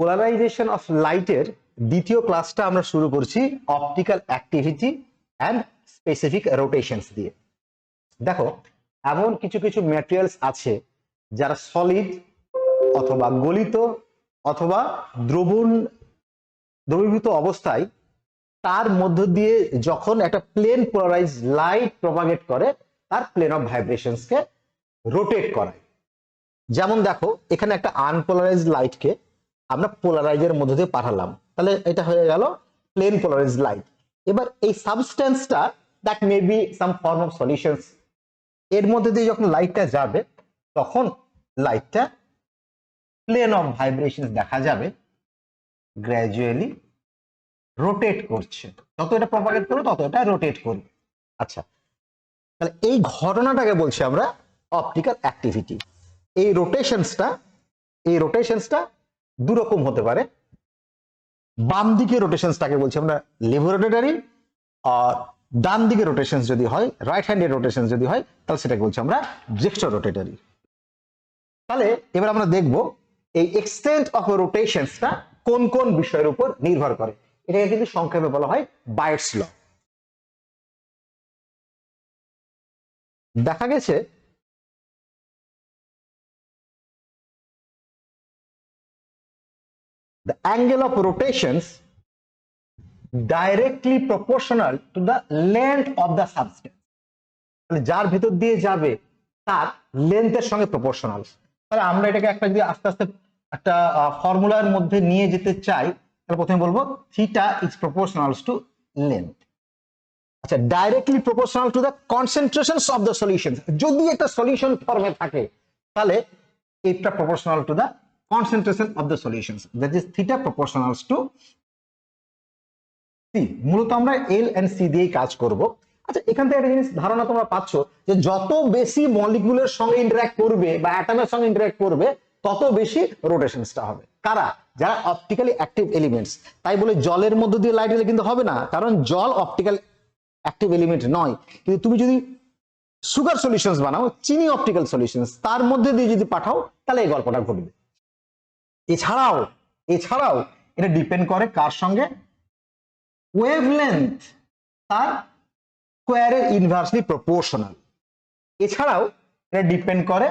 Polarisation of লাইটের দ্বিতীয় ক্লাসটা আমরা শুরু করছি অপটিক্যাল অ্যাক্টিভিটি অ্যান্ড স্পেসিফিক রোটেশনস দিয়ে। দেখো, এমন কিছু কিছু ম্যাটেরিয়ালস আছে যারা সলিড অথবা গলিত অথবা দ্রবীভূত অবস্থায় তার মধ্য দিয়ে যখন একটা প্লেন পোলারাইজ লাইট প্রপাগেট করে তার প্লেন অফ ভাইব্রেশনসকে রোটেট করায়। যেমন দেখো, এখানে একটা আনপোলারাইজড লাইটকে আমরা পোলারাইজের মধ্যে দিয়ে পাঠালাম, তাহলে এটা হয়ে গেল প্লেন পোলারাইজড লাইট। এবার এই সাবস্টেন্সটা that may be some form of solutions, এর মধ্যে দিয়ে যখন লাইটটা যাবে তখন লাইটটা প্লেন অফ ভাইব্রেশন দেখা যাবে গ্র্যাজুয়ালি রোটেট করছে। যত এটা প্রপাগেট করবে তত এটা রোটেট করবে। আচ্ছা, তাহলে এই ঘটনাটাকে বলছি আমরা অপটিক্যাল অ্যাক্টিভিটি। এই রোটেশনসটা দু রকম হতে পারে। বাম দিকে রোটেশনসটাকে বলছি আমরা লেভো রোটেটরি, আর ডান দিকে রোটেশনস যদি হয়, রাইট হ্যান্ডেড রোটেশন যদি হয়, তাহলে সেটাকে বলছি আমরা ডেক্সট্রো রোটেটরি। তাহলে এবার আমরা দেখব এই এক্সটেন্ট অফ রোটেশনসটা কোন কোন বিষয়ের উপর নির্ভর করে। এটাকে কিন্তু সংক্ষেপে বলা হয় বায়েটস ল। দেখা গেছে the angle of rotations directly proportional to the length of the substance, তাহলে যার ভেতর দিয়ে যাবে তার লেন্থের সঙ্গে প্রপোর্শনাল। তাহলে আমরা এটাকে একটা যদি আস্তে আস্তে একটা ফর্মুলার মধ্যে নিয়ে যেতে চাই, তাহলে প্রথমে বলবো theta is proportional to length. আচ্ছা, directly proportional to the concentrations of the solution. যদি একটা সলিউশন ফর্মে থাকে তাহলে এটা proportional to the concentration of the solutions, that is theta proportional to c। মূলত আমরা l and c দিয়ে কাজ করব। আচ্ছা, এখান থেকে একটা জিনিস ধারণা তোমরা পাচ্ছ যে যত বেশি মলিকিউলের সঙ্গে ইন্টারঅ্যাক্ট করবে বা অ্যাটমের সঙ্গে ইন্টারঅ্যাক্ট করবে তত বেশি রোটেশনসটা হবে। কারা? যারা অপটিক্যালি অ্যাক্টিভ এলিমেন্টস। তাই বলে জলের মধ্য দিয়ে লাইট এলে কিন্তু হবে না, কারণ জল অপটিক্যাল অ্যাক্টিভ এলিমেন্ট নয়। কিন্তু তুমি যদি সুগার সলিউশনস বানাও, চিনি অপটিক্যাল সলিউশনস, তার মধ্যে দিয়ে যদি পাঠাও তাহলে এই গল্পটা ঘটবে। এছাড়াও এটা ডিপেন্ড করে কার সঙ্গে? ওয়েভলেন্থ তার স্কোয়ারের ইনভার্সলি প্রপোর্শনাল। এছাড়াও এটা ডিপেন্ড করে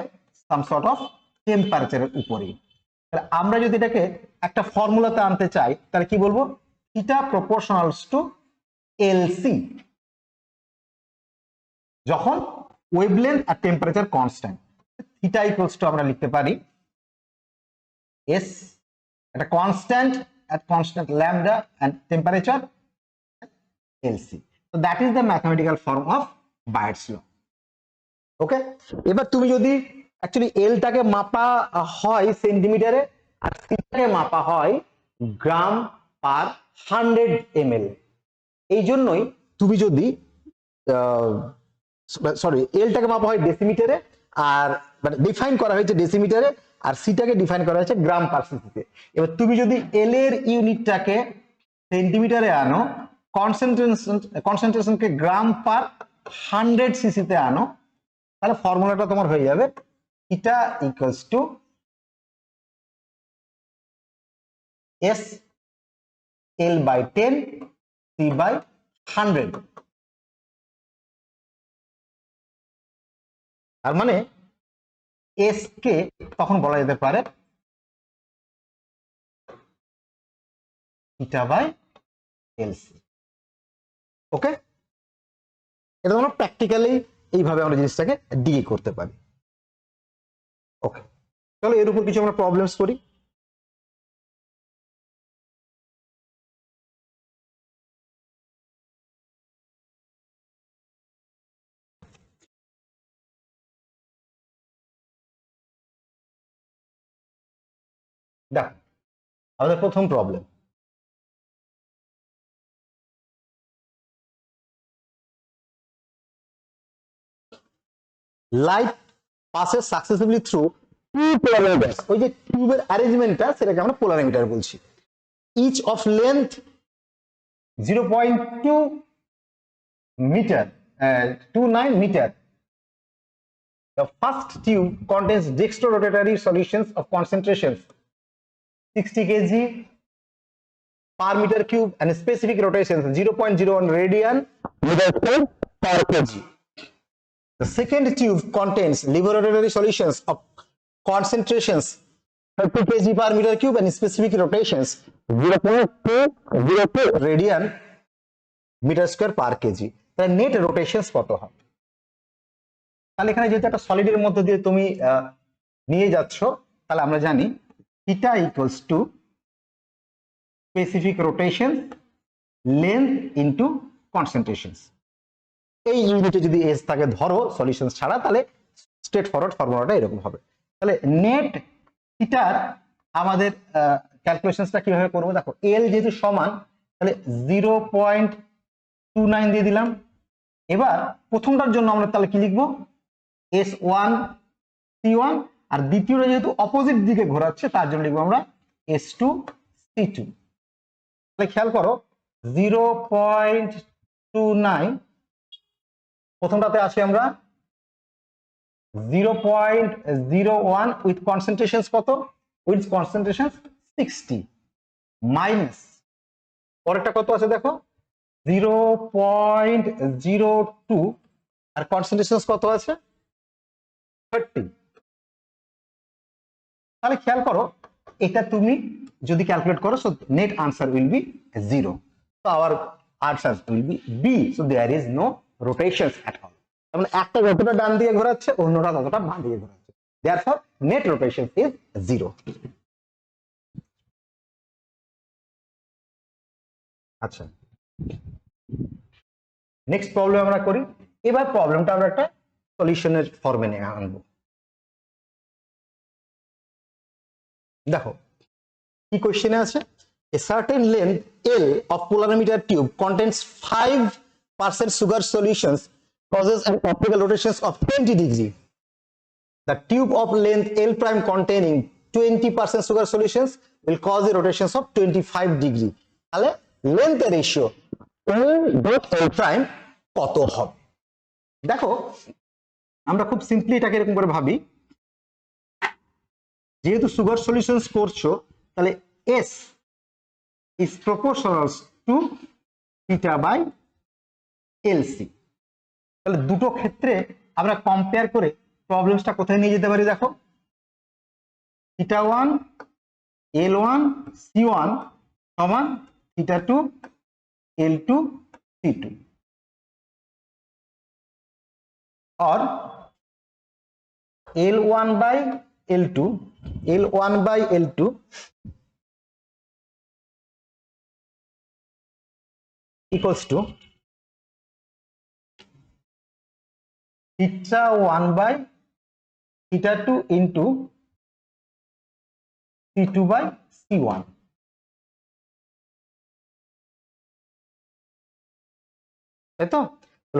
সাম সর্ট অফ টেম্পারেচারের উপরে। তাহলে আমরা যদি এটাকে একটা ফর্মুলাতে আনতে চাই তাহলে কি বলবো? থিটা প্রপোর্শনালস টু এলসি, যখন ওয়েভলেন্থ আর temperature constant. Theta equals to আমরা লিখতে পারি S, at a constant lambda and temperature, LC. So that is the mathematical form of Bayes' law. Okay? এবার তুমি যদি অ্যাকচুয়ালি L টাকে মাপা হয় সেন্টিমিটারে আর C টাকে মাপা হয় গ্রাম পার 100 ml, এই জন্যই তুমি যদি L টাকে মাপা হয় ডেসিমিটারে, আর মানে ডিফাইন করা হয়েছে ডেসিমিটারে, আর সিটাকে ডিফাইন করা হয়েছে গ্রাম পার সিসিতে। এবার তুমি যদি এল এর ইউনিটটাকে সেন্টিমিটারে আনো, কনসেন্ট্রেশনকে গ্রাম পার 100 সিসিতে আনো, তাহলে ফর্মুলাটা তোমার হয়ে যাবে theta equals to S L by 10 C by 100। তার মানে এস কে তখন বলা যেতে পারে থিটা বাই এলসি। ওকে, এটা আমরা প্র্যাকটিক্যালি এইভাবে আমরা জিনিসটাকে ডিল করতে পারি। ওকে, চলো এর উপর কিছু আমরা প্রবলেমস করি। দেখো, আমাদের প্রথম problem, light passes successively through two polarimeters। ওই যে টিউবের অ্যারেঞ্জমেন্টটা সেটাকে আমরা পোলারিমিটার বলছি। each of length 0.2 meter, 29 meter। The first tube contains dextrorotatory solutions of concentrations 60 kg per meter cube and specific rotations 0.01 radian meter square per kg. The second tube contains laboratory solutions of concentrations 30 kg per meter cube and specific rotations 0.202 radian meter square per kg. তাহলে net রোটেশনস কত হবে? তাহলে এখানে যেহেতু একটা সলিডের মধ্যে দিয়ে তুমি নিয়ে যাচ্ছ, তাহলে আমরা জানি theta equals to specific rotation length into concentrations. এই ইউনিটে যদি এস থাকে ধরো সলিউশন ছাড়া, তাহলে স্ট্রেট ফরওয়ার্ড ফর্মুলাটা এরকম হবে। তাহলে নেট থিটার আমাদের ক্যালকুলেশনসটা কিভাবে করব? দেখো এল যেহেতু সমান, তাহলে 0.29 দিয়ে দিলাম। এবার প্রথমটার জন্য আমরা তাহলে কি লিখবো? S1 C1, আর দ্বিতীয়টা যেহেতু অপোজিট দিকে ঘোরাচ্ছে তার জন্য লিখবো আমরা S2 C2। তাহলে খেয়াল করো 0.29 প্রথমটাতে আসি আমরা 0.01 উইথ কনসেন্ট্রেশন কত? উইথ কনসেন্ট্রেশন 60 মাইনাস পরেরটা কত আছে দেখো 0.02 আর কনসেন্ট্রেশন কত আছে 30। তাহলে খেয়াল করো এটা তুমি যদি ক্যালকুলেট করো, so net answer will be 0। So our answer will be B. So there is no rotations at all. তাহলে একটা যতটা ডান দিকে ঘোরাচ্ছে অন্যটা ততটা বাম দিকে ঘোরাচ্ছে, দেয়ারফর নেট রোটেশন ইজ 0। আচ্ছা, নেক্সট প্রবলেম আমরা করি। এবার প্রবলেমটা আমরা একটা সলিউশনের ফর্মে নিয়ে আনবো। দেখো কি কোশ্চেনে আছে, a certain length L of polarimeter tube contains 5% sugar solutions causes an optical rotations of 20 degree. The tube of length L prime containing 20% sugar solutions will cause the rotations of 25 degree. তাহলে length ratio L prime কত হবে? দেখো আমরা খুব simply এটাকে এরকম করে ভাবি, যেহেতু সুগার সলিউশনস করছো তাহলে S is proportional to theta by LC। তাহলে দুটো ক্ষেত্রে আমরা কম্পেয়ার করে প্রবলেমসটা কোথায় নিয়ে যেতে পারি? দেখো θ1 L1 C1 সমান θ2 L2 C2, और L1 by L2 equals to θ1 by θ2 into C2 by C1। তাই তো?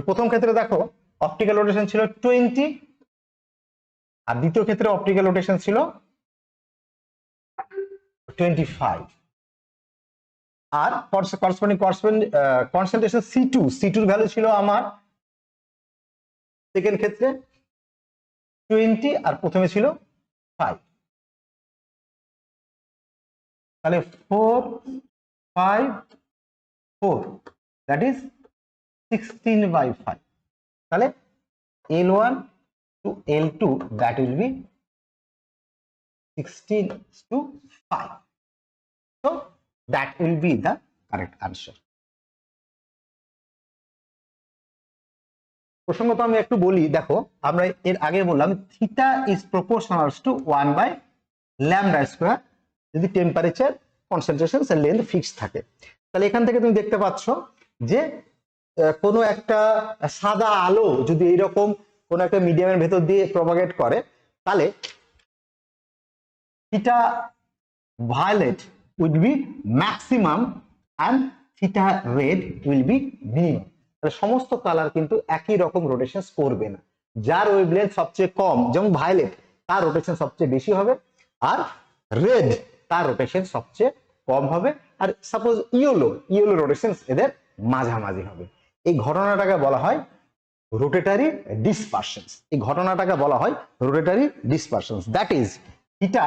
প্রথম ক্ষেত্রে দেখো অপটিক্যাল রোটেশন ছিল 20 আর দ্বিতীয় ক্ষেত্রে অপটিক্যাল রোটেশন ছিল 25, আর করেসপন্ডিং কনসেন্ট্রেশন C2 এর ভ্যালু ছিল আমার সেকেন্ড ক্ষেত্রে 20 আর প্রথমে ছিল 5। তাহলে 4 5 4 দ্যাট ইজ 16/5। তাহলে L1 to L2 that will be 16:5, so that will be the correct answer। প্রসঙ্গত আমি একটু বলি, দেখো আমরা এর আগে বললাম থিটা ইজ প্রপোর্শনাল টু 1/λ², যদি টেম্পারেচার কনসেন্ট্রেশন এর লেন্থ ফিক্সড থাকে। তাহলে এখান থেকে তুমি দেখতে পাচ্ছ যে কোনো একটা সাদা আলো যদি এইরকম কোন একটা মিডিয়ামের ভেতর দিয়ে প্রপাগেট করে, তাহলে theta violet will be maximum and theta red will be minimum. তাহলে সমস্ত কালার কিন্তু একই রকম রোটেশন করবে না। যার ওয়েভলেন্থ সবচেয়ে কম, যেমন ভায়োলেট, তার রোটেশন সবচেয়ে বেশি হবে, আর রেড তার রোটেশন সবচেয়ে কম হবে, আর সাপোজ ইয়েলো রোটেশন এদের মাঝামাঝি হবে। এই ঘটনাটাকে বলা হয় রোটেটরি ডিসপারশনস। এই ঘটনাটাকে বলা হয় rotatory dispersions. That is theta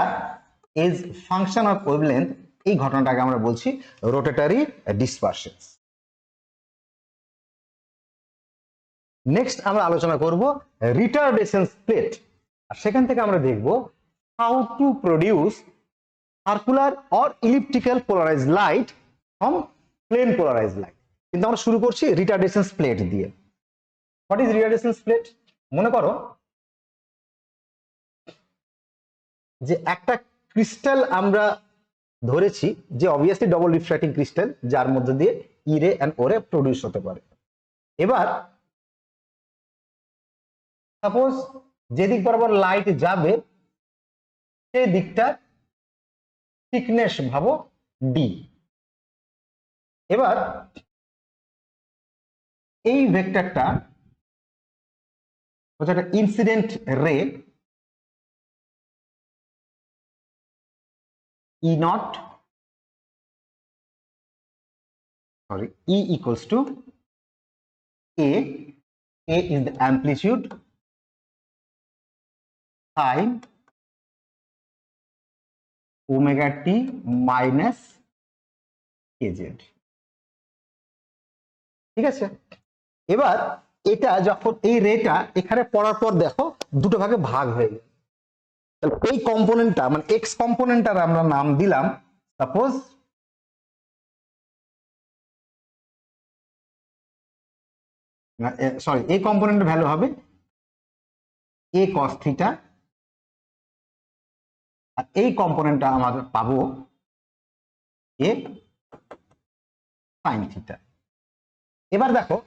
is function of wavelength, এই ঘটনাটাকে আমরা বলছি রোটেটরি ডিসপারশন। নেক্সট আমরা আলোচনা করব রিটারডেশন প্লেট, আর সেখান থেকে আমরা দেখব how to produce circular or elliptical polarized light from plane polarised light. কিন্তু আমরা শুরু করছি রিটারডেশন প্লেট দিয়ে। What is retardation plate? মনে করো যে একটা ক্রিস্টাল আমরা ধরেছি যে অবভিয়াসলি ডবল রিফ্র্যাক্টিং ক্রিস্টাল, যার মধ্যে দিয়ে ই রে এন্ড ও রে প্রডিউস হতে পারে। এবার সাপোজ যেদিক বরাবর লাইট যাবে সেই দিকটা থিকনেস ভাবো ডি। এবার এই ভেক্টরটা হচ্ছে একটা ইনসিডেন্ট রে ই not, sorry, E equals to A is the amplitude, sine omega t minus kz। ঠিক আছে, এবার এটা যখন এই রেটা এখানে পড়ার পর দেখো দুটো ভাগে ভাগ হয়ে গেল, তাহলে এই কম্পোনেন্টটা মানে এক্স কম্পোনেন্টটার আমরা নাম দিলাম সাপোজ সরি, এই কম্পোনেন্টের ভ্যালু হবে এ কস থিটা, আর এই কম্পোনেন্টটা আমরা পাবো এ সাইন থিটা। এবার দেখো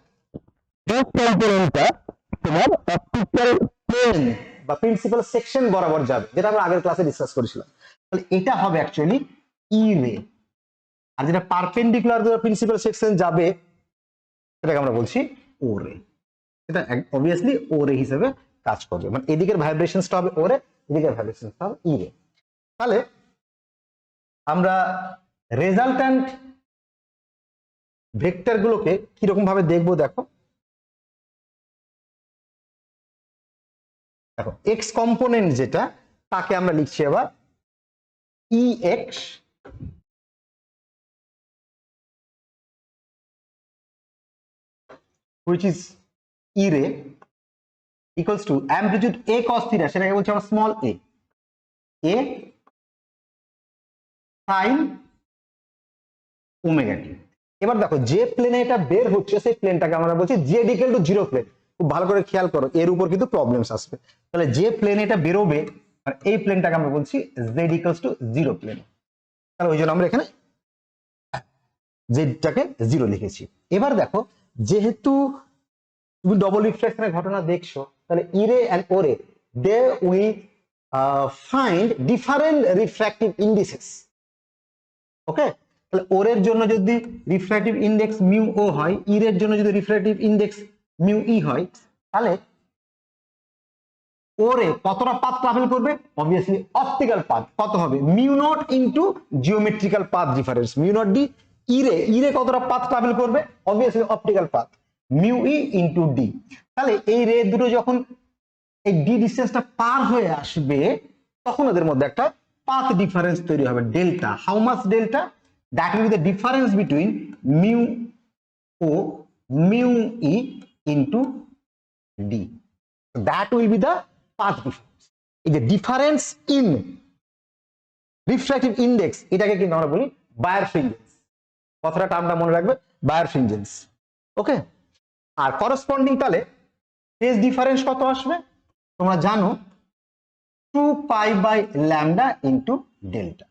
এই কম্পোনেন্টটা তোমার অপটিক্যাল প্লেন বা প্রিন্সিপাল সেকশন বরাবর যাবে, যেটা আমরা আগের ক্লাসে ডিসকাস করেছিলাম। তাহলে এটা হবে অ্যাকচুয়ালি ই রে, আর যেটা পারপেন্ডিকুলার প্রিন্সিপাল সেকশন যাবে সেটাকে আমরা বলছি ও রে। এটা অবভিয়াসলি ও রে হিসেবে কাজ করবে, মানে এদিকের ভাইব্রেশনসটা হবে ও রে, এদিকের ভাইব্রেশনসটা হবে ই রে। তাহলে আমরা রেজাল্ট্যান্ট ভেক্টর গুলোকে কিরকম ভাবে দেখবো দেখো। দেখো এক্স কম্পোনেন্ট যেটা, তাকে আমরা লিখছি এবার ই x which is e ray equals to amplitude a cos theta, সেটাকে বলছি আমরা small a, a sin omega t। এবার দেখো যে প্লেনে এটা বের হচ্ছে সেই প্লেনটাকে আমরা বলছি z equal to 0 প্লেন। খুব ভালো করে খেয়াল করো, এর উপর কিন্তু প্রবলেমস আসবে। তাহলে যে প্লেনে এটা বেরোবে আর এই প্লেনটাকে আমরা বলছি z equals to 0 প্লেন। তাহলে ওই জন্য আমরা এখানে জেডটাকে 0 লিখেছি। এবার দেখো যেহেতু তুমি ডবল রিফ্রাকশনের ঘটনা দেখছো, তাহলে ই রে and O ray they will find different refractive indices. Okay, তাহলে ওর এর জন্য যদি রিফ্র্যাক্টিভ ইনডেক্স মিউ ও হয়, ই এর জন্য যদি রিফ্র্যাক্টিভ ইনডেক্স মিউ ই হয়, তাহলে ওর এ কতটা পাথ ট্রাভেল করবে? Obviously optical path. কত হবে? Mu naught into geometrical path difference, mu naught D. E ray কতটা পাথ ট্রাভেল করবে? অবভিয়াসলি অপটিক্যাল পাথ, মিউ ই ইনটু ডি। তাহলে এই রে দুটো যখন এই ডি ডিসটেন্সটা পার হয়ে আসবে, তখন ওদের মধ্যে একটা পাথ ডিফারেন্স তৈরি হবে, delta. How much delta? That will be the difference between mu o mu E into d. That will be the path difference. এই যে ডিফারেন্স ইন রিফ্র্যাক্টিভ ইনডেক্স, এটাকে কিন্তু আমরা বলি বায়ারফ্রিঞ্জেন্স। কথাটা টার্মটা মনে রাখবে, বায়ারফ্রিঞ্জেন্স। ওকে, আর করসপন্ডিং তাহলে ফেজ ডিফারেন্স কত আসবে? তোমরা জানো 2 pi by lambda into delta.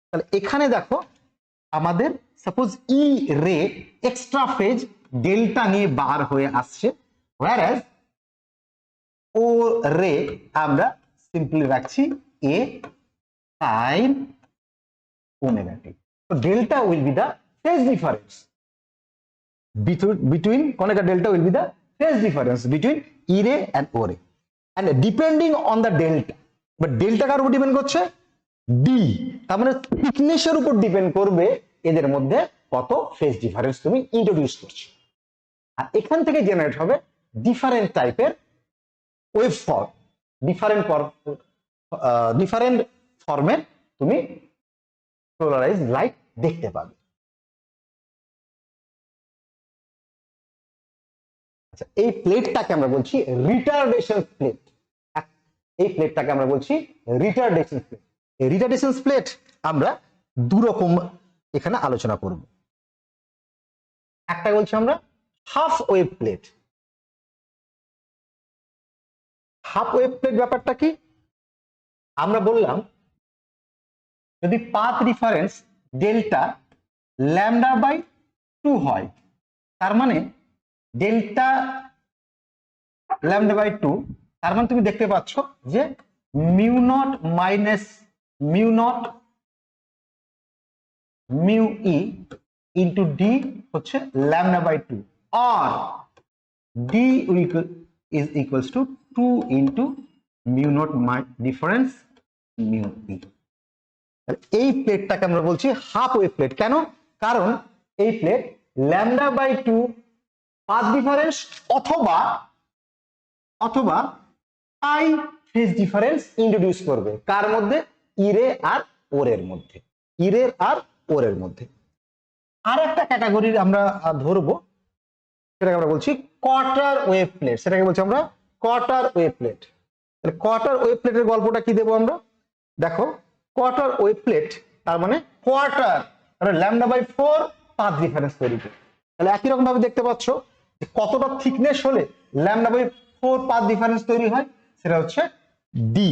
তাহলে এখানে দেখো আমাদের সাপোজ ই রে এক্সট্রা ফেজ ডেল্টা নিয়ে বার হয়ে আসছে, whereas ও রে আমরা সিম্পলি রাখছি এ sin omega T. So delta will be the phase difference between connector delta will be the phase difference between E ray and O ray, and depending on the delta, but delta কার উপর depend করছে? D. তার মানে থিকনেসের উপর depend করবে এদের মধ্যে কত phase difference তুমি ইন্ট্রোডিউস করছো। আর এখান থেকে জেনারেট হবে ডিফারেন্ট টাইপের ওয়েভ ফর্ম, ডিফারেন্ট ফর্মের তুমি পোলারাইজড লাইট দেখতে পাবে। আচ্ছা, এই প্লেটটাকে আমরা বলছি রিটারডেশন প্লেট। এই প্লেটটাকে আমরা বলছি রিটারডেশন প্লেট। এই রিটারডেশন প্লেট আমরা দু রকম এখানে আলোচনা করব। একটা বলছি আমরা half wave plate. Half wave plate ব্যাপারটা কি? আমরা বললাম যদি path reference delta lambda by 2 হয়, তার মানে ডেল্টা ল্যামডা বাই 2, তার মানে তুমি দেখতে পাচ্ছ যে mu naught minus mu naught mu E into D হচ্ছে ল্যামডা বাই 2, আর D is equals to 2 into mu naught difference mu E. এই প্লেটটাকে আমরা বলছি হাফ ওয়েভ প্লেট। কেন? কারণ এই plate lambda by 2 path difference অথবা পাই ফেজ ডিফারেন্স ইন্ট্রোডিউস করবে। কার মধ্যে? ইরে আর ওরের মধ্যে। ইরের আর ওরের মধ্যে। আর একটা ক্যাটাগরি আমরা ধরবো, সেটাকে আমরা বলছি কোয়ার্টার ওয়েভ প্লেট। সেটাকে বলছি আমরা কোয়ার্টার ওয়েভ প্লেট। তাহলে কোয়ার্টার ওয়েভ প্লেটের গল্পটা কি দেবো আমরা? দেখো, কোয়ার্টার ওয়েভ প্লেট তার মানে quarter lambda by 4 path difference তৈরি করে। তাহলে একই রকম ভাবে দেখতে পাচ্ছ যে কতটা থিকনেস হলে ল্যামডা বাই 4 পাথ ডিফারেন্স তৈরি হয়, সেটা হচ্ছে D,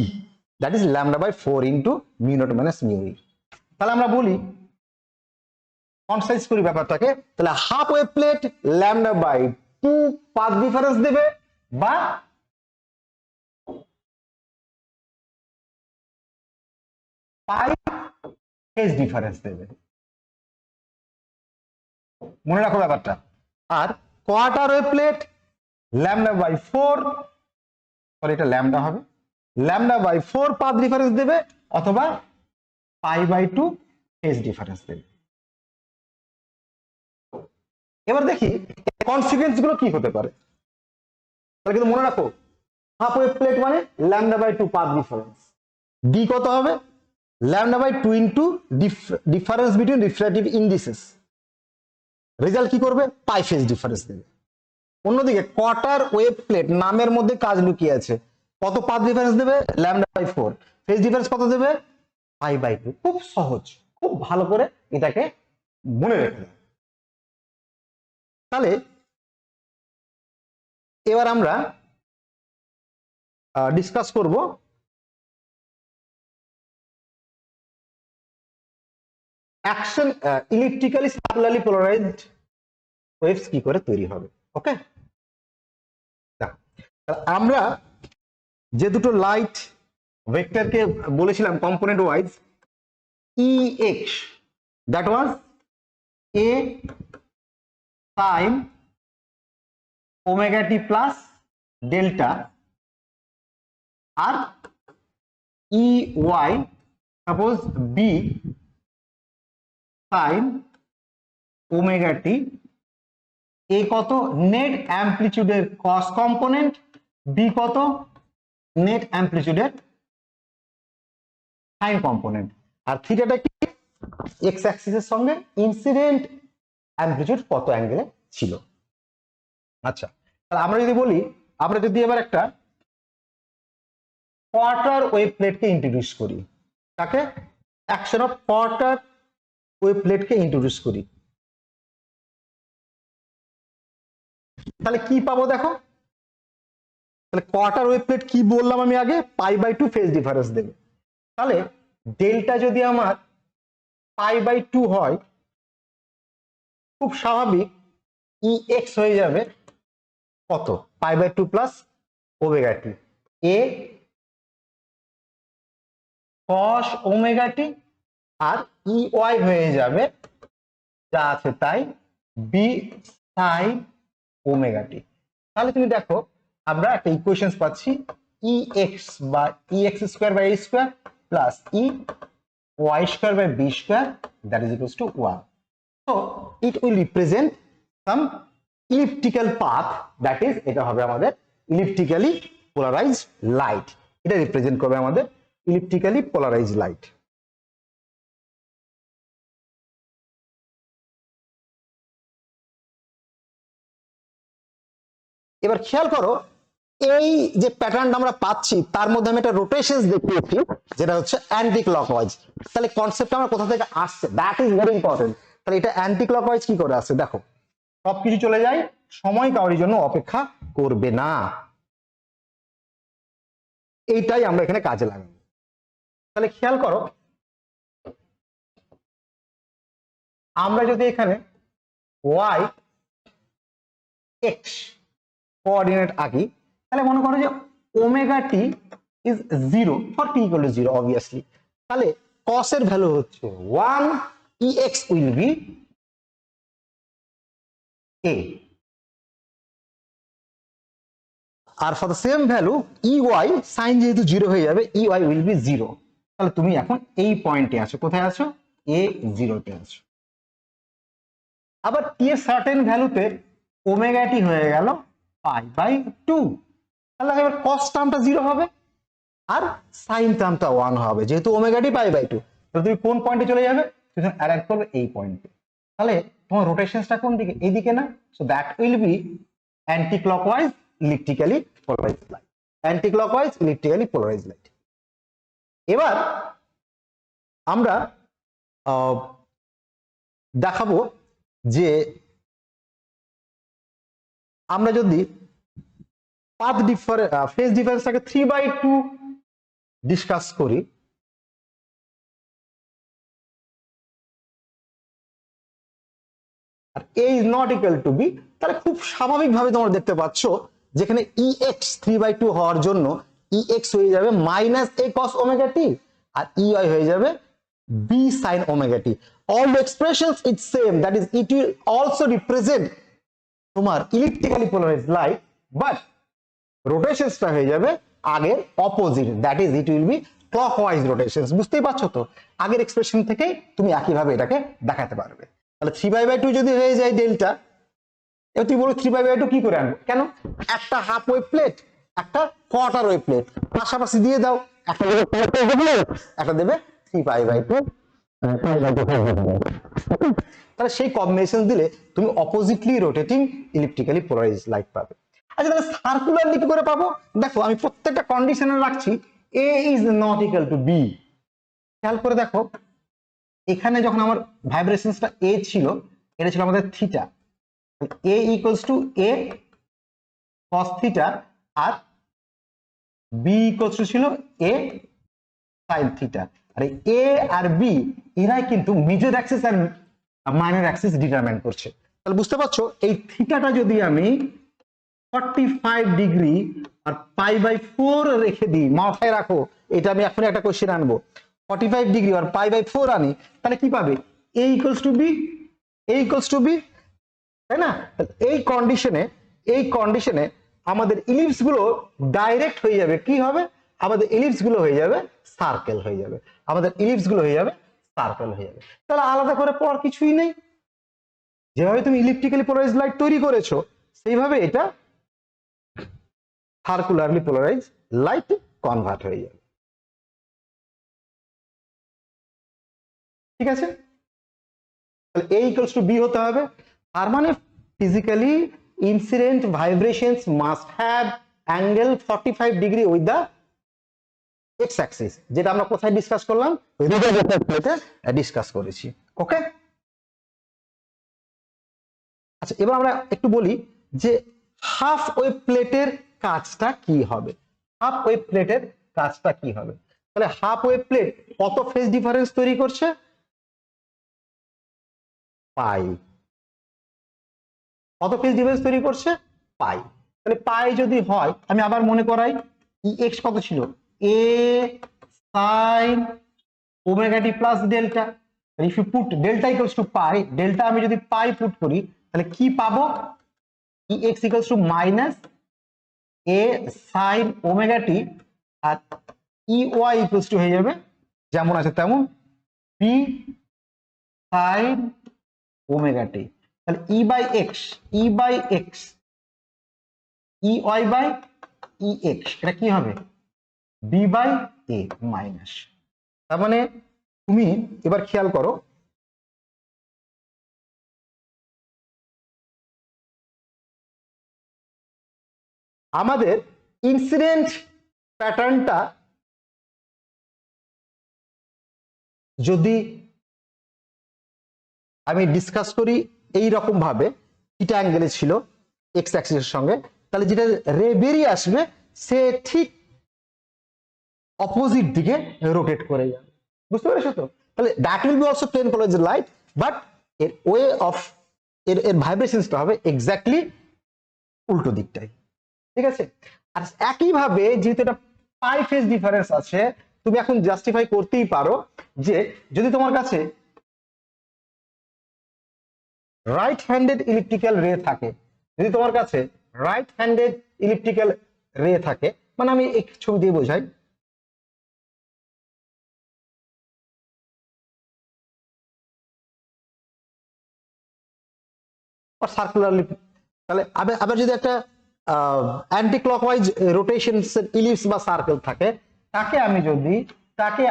that is lambda by 4 into mu naught minus mu E. তাহলে আমরা বলি, কনসাইজ করি ব্যাপারটাকে, তাহলে half wave plate lambda by 2 path difference দেবে বা পাই ফেজ ডিফারেন্স দেবে। মনে রাখো ব্যাপারটা। আর quarter wave plate lambda by 4, sorry এটা ল্যামডা হবে, ল্যামডা বাই 4 পাথ ডিফারেন্স দেবে অথবা পাই বাই 2 ফেজ ডিফারেন্স দেবে। এবার দেখি কনসিকুয়েন্স গুলো কি হতে পারে। তাহলে কিন্তু মনে রাখো, হাফ ওয়েভ প্লেট মানে lambda by 2 path difference, d কত হবে? Lambda by 2 into difference between refractive indices. Result কি করবে? পাই ফেজ ডিফারেন্স দেবে। অন্যদিকে কোয়ার্টার ওয়েভ প্লেট নামের মধ্যে কাজ লুকিয়ে আছে। কত পাথ ডিফারেন্স দেবে? Lambda by 4। ফেজ ডিফারেন্স কত দেবে? Pi by 2। খুব সহজ, খুব ভালো করে এটাকে মনে রেখে দাও। তাহলে এবার আমরা ডিসকাস করব action electrically circularly polarised waves কি করে তৈরি হবে। ওকে, আমরা যে দুটো লাইট ভেক্টরকে বলেছিলাম component wise, EX that was A sin omega t plus delta, আর EY suppose B sin omega t। A কত? নেট অ্যামপ্লিটিউডের কস কম্পোনেন্ট, B কত? নেট অ্যামপ্লিটিউডের সাইন কম্পোনেন্ট। আর থিটাটা কি? এক্স অ্যাক্সিসের সঙ্গে ইনসিডেন্ট অ্যামপ্লিটিউড কত অ্যাঙ্গেলে ছিল। আচ্ছা, তাহলে আমরা যদি বলি, আমরা যদি এবার একটা কোয়ার্টার ওয়েভ প্লেটকে ইন্ট্রোডিউস করি, তাকে অ্যাকশন অফ কোয়ার্টার ওয়েভ প্লেটকে ইন্ট্রোডিউস করি, তাহলে কি পাবো দেখো। তাহলে কোয়ার্টার ওয়েভ প্লেট কি বললাম আমি আগে? পাই বাই 2 ফেজ ডিফারেন্স দেবে। তাহলে ডেল্টা যদি আমার পাই বাই 2 হয়, খুব স্বাভাবিক EX হয়ে যাবে কত? Pi by 2 plus omega t, A cos omega t, আর EY হয়ে যাবে যা আছে তাই B sin ওমেগা টি। তাহলে তুমি দেখো, আমরা একটা ইকুয়েশন পাচ্ছি, EX বা EX square by A square plus EY square by B square, that is equals to 1. So it will represent some elliptical path, that is এটা হবে আমাদের elliptically polarized light। এটা রিপ্রেজেন্ট করবে আমাদের elliptically polarized light। এবার খেয়াল করো, এই যে প্যাটার্নটা আমরা পাচ্ছি তার মধ্যে আমি একটা রোটেশন দেখিয়েছি যেটা হচ্ছে অ্যান্টি ক্লকওয়াইজ। তাহলে কনসেপ্ট আমরা কোথা থেকে আসছে, দ্যাট ইজ ভেরি ইম্পর্টেন্ট। তাহলে এটা অ্যান্টি ক্লকওয়াইজ কি করে আসছে দেখো, সবকিছু চলে যায়, সময় কারোর জন্য অপেক্ষা করবে না, এইটাই আমরা এখানে কাজে লাগাবো। তাহলে খেয়াল করো, আমরা যদি এখানে ওয়াই এক্স কোঅর্ডিনেট আঁকি, তাহলে মনে করো যে omega t is 0 for t equal to 0 obviously. তাহলে cos এর ভ্যালু হচ্ছে 1, ex উইল বি a, আর for the same value ey, sine যেহেতু 0 হয়ে যাবে, ey উইল বি 0। তাহলে তুমি এখন এই পয়েন্টে আছো, কোথায় আছো, a0 তে আছো। আবার টি এর সার্টেন ভ্যালুতে ওমেগা টি হয়ে গেল π/2, তাহলে এবার cos টার্মটা 0 হবে আর সাইন টার্মটা 1 হবে, যেহেতু ওমেগা টি π/2। তাহলে তুমি কোন পয়েন্টে চলে যাবে, তুমি অ্যারাইভ করবে এই পয়েন্টে। তাহলে তোমার রোটেশনসটা কোন দিকে, এইদিকে না, so that will be anti clockwise electrically polarized light, anti clockwise electrically polarized light. এবার আমরা দেখাবো যে আমরা যদি পাথ ডিফারেন্স, ফেজ ডিফারেন্সটাকে 3/2 ডিসকাস করি, আর a is not equal to b, তাহলে খুব স্বাভাবিকভাবে তোমরা দেখতে পাচ্ছ যেখানে ex 3/2 হওয়ার জন্য ex হয়ে যাবে -a cos omega t R ey হয়ে যাবে b sin omega t। all the expressions it's same, that is it will also represent তোমার ইলেকট্রিক্যালি পোলারাইজড লাইট, বাট রোটেশনসটা হয়ে যাবে আগের opposite, that is it will be clockwise rotations. বুঝতেই পারছো তো, আগের এক্সপ্রেশন থেকেই তুমি একইভাবে এটাকে দেখাতে পারবে। তাহলে 3/2 যদি হয়ে যায় ডেল্টা, এবার তুমি বলো 3/2 কি করে আনবো, কেন, একটা হাফ ওয়েভ প্লেট, একটা কোয়ার্টার ওয়েভ প্লেট পাশাপাশি দিয়ে দাও, একটা দেবে 4/2, একটা দেবে 3/2। তাহলে সেই কম্বিনেশন দিলে তুমি অপোজিটলি রোটেটিং ইলেকট্রিক্যালি পোলারাইজড লাইট পাবে। আচ্ছা তাহলে সার্কুলারলি কি করে পাবো, দেখো আমি প্রত্যেকটা কন্ডিশনে রাখছি a is not equal to b। খেয়াল করে দেখো, এখানে যখন আমার ভাইব্রেশনসটা a ছিল, এটা ছিল আমাদের theta, a equals to a cos theta, আর b equals to ছিল a sin থিটা। আর a আর b এরাই কিন্তু মেজর অ্যাক্সিস আর মাইনর অ্যাক্সিস ডিটারমাইন করছে। তাহলে বুঝতে পারছো, এই থিটাটা যদি আমি 45 ডিগ্রি আর π/4 রেখে দিই, মাথায় রাখো এটা আমি এখন একটা কোশ্চেন আনবো, 45 ডিগ্রি আর π/4 আনি, তাহলে কি পাবে, a equals to b, a equals to b, তাই না। এই কন্ডিশনে আমাদের ইলিপস গুলো ডাইরেক্ট হয়ে যাবে, কি হবে, আমাদের ইলিপস গুলো হয়ে যাবে সার্কেল হয়ে যাবে, আমাদের ইলিপস গুলো হয়ে যাবে সার্কেল হয়ে যাবে। তাহলে আলাদা করে পড়ার কিছুই নেই, যেভাবে তুমি ইলেকট্রিক্যালি পোলারাইজড লাইট তৈরি করেছো সেইভাবে এটা সার্কুলারলি পোলারাইজড লাইট কনভার্ট হয়ে যাবে। ঠিক আছে, তাহলে a equals to b হতে হবে, তার মানে physically incident vibrations must have angle 45 degree with the x Axis, যেটা আমরা কোথায় ডিসকাস করলাম, প্লেটে ডিসকাস করেছি। ওকে, আচ্ছা এবার আমরা একটু বলি যে হাফ ওয়েভ প্লেটের কাজটা কি হবে, হাফ ওয়েভ প্লেটের কাজটা কি হবে। তাহলে হাফ ওয়েভ প্লেট কত ফেজ ডিফারেন্স তৈরি করছে, পাই, কত ফেজ ডিফারেন্স তৈরি করছে, পাই। তাহলে পাই যদি হয়, আমি আবার মনে করাই, এক্স কত ছিল, a sin omega t plus delta, if you put delta equals to pi, delta আমি যদি পাই পুট করি তাহলে কি পাবো, ex equals to minus a sin omega t, R ey equals to হয়ে যাবে যেমন আছে তেমন b sin omega t। তাহলে e by x, ey by ex, এটা কি হবে, b by a মাইনাস। তার মানে তুমি এবার খেয়াল করো, আমাদের ইনসিডেন্ট প্যাটার্নটা যদি আমি ডিসকাস করি এই রকম ভাবে থিটা অ্যাঙ্গেলে ছিল এক্স অ্যাক্সিসের সঙ্গে, তাহলে যেটা রে বেরিয়ে আসবে সে ঠিক অপোজিট দিকে রোটেট করে যাবে। বুঝতে পেরেছো তো? তাহলে that will be also plane polarised light, but এর ওয়ে অফ এর ভাইব্রেশনসটা হবে এক্স্যাক্টলি উল্টো দিকটাই। ঠিক আছে? আর একইভাবে যেহেতু এটা পাই ফেজ ডিফারেন্স আছে, তুমি এখন জাস্টিফাই করতেই পারো যে যদি তোমার কাছে রাইট হ্যান্ডেড ইলেকট্রিক্যাল রে থাকে, যদি তোমার কাছে রাইট হ্যান্ডেড ইলেকট্রিক্যাল রে থাকে, মানে আমি এই ছবি দিয়ে বোঝাই, সার্কুলারলি, তাহলে আবার যদি একটা অ্যান্টি ক্লকওয়াইজ রোটেশন ইলিপস বা সার্কেল থাকে, তাকে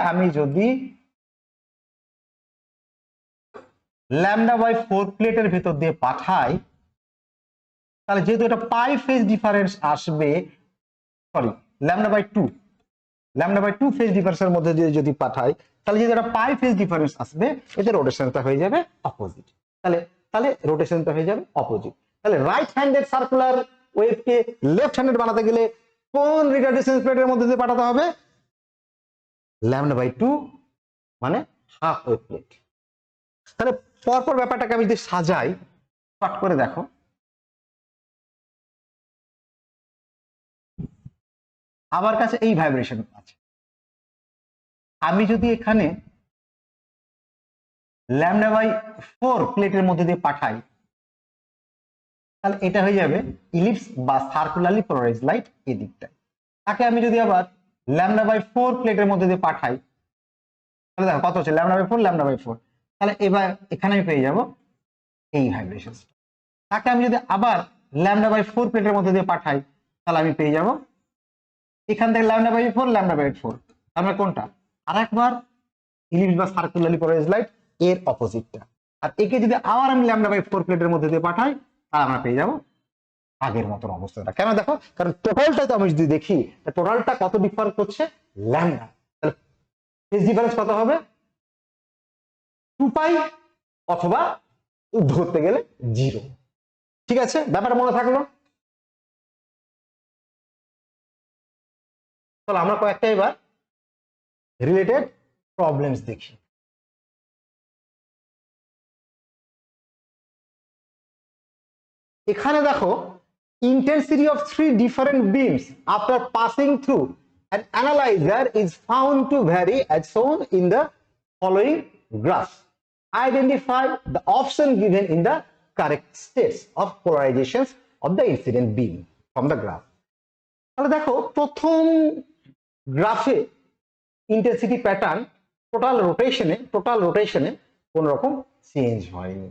আমি যদি λ/4 প্লেটের ভিতর দিয়ে পাঠাই, তাহলে যেহেতু এটা পাই ফেজ ডিফারেন্স আসবে, সরি λ/2 ফেজ ডিফারেন্সের মধ্যে দিয়ে যদি পাঠাই, তাহলে যেহেতু এটা পাই ফেজ ডিফারেন্স আসবে, এতে রোটেশনটা হয়ে যাবে অপোজিট। তাহলে রোটেশনটা হয়ে যাবে অপোজিট। তাহলে রাইট হ্যান্ডেড সার্কুলার ওয়েভকে লেফট হ্যান্ডেড বানাতে গেলে কোন রিটার্ডেশন প্লেটের মধ্যে দিয়ে পাঠাতে হবে? λ/2 মানে হাফ ওয়েভ প্লেট। তাহলে পরপর ব্যাপারটাকে আমি যদি সাজাই, শর্ট করে দেখো, আমার কাছে এই ভাইব্রেশন আছে, আমি যদি এখানে λ/4 প্লেটের মধ্যে দিয়ে পাঠাই, তাহলে এটা হয়ে যাবে ইলিপস বা সার্কুলারলি পোলারাইজড লাইট এই দিকটা। তাকে আমি যদি আবার λ/4 প্লেটের মধ্যে দিয়ে পাঠাই, তাহলে দেখো কত হচ্ছে λ/4, তাহলে এবার এখানে আমি পেয়ে যাব এই ভাইব্রেশন। তাকে আমি যদি আবার λ/4 প্লেটের মধ্যে দিয়ে পাঠাই, তাহলে আমি পেয়ে যাব এখান থেকে λ/4, আমরা কোনটা আরেকবার ইলিপস বা সার্কুলারলি পোলারাইজড লাইট এর অপোজিটটা। আর একে যদি আবার আমি λ/4 প্লেটের মধ্যে দিয়ে পাঠাই, তাহলে আমরা পেয়ে যাব আগের মতন অবস্থাটা। কেন দেখো, কারণ টোটালটা তো আমি যদি দেখি, টোটালটা কত ডিফার করছে ল্যামডা, তাহলে ফেজ ডিফারেন্স কত হবে? 2π অথবা ধরতে গেলে 0। ঠিক আছে, ব্যাপারটা মনে থাকলো? তাহলে আমরা কয়েকটা এবার রিলেটেড প্রবলেমস দেখি। এখানে দেখো, intensity of 3 different beams after passing through an analyzer is found to vary as shown in the following graph. Identify the option given in the correct states of polarizations of the incident beam from the graph. তাহলে দেখো, প্রথম গ্রাফে intensity pattern total রোটেশনে কোন রকম change হয়নি।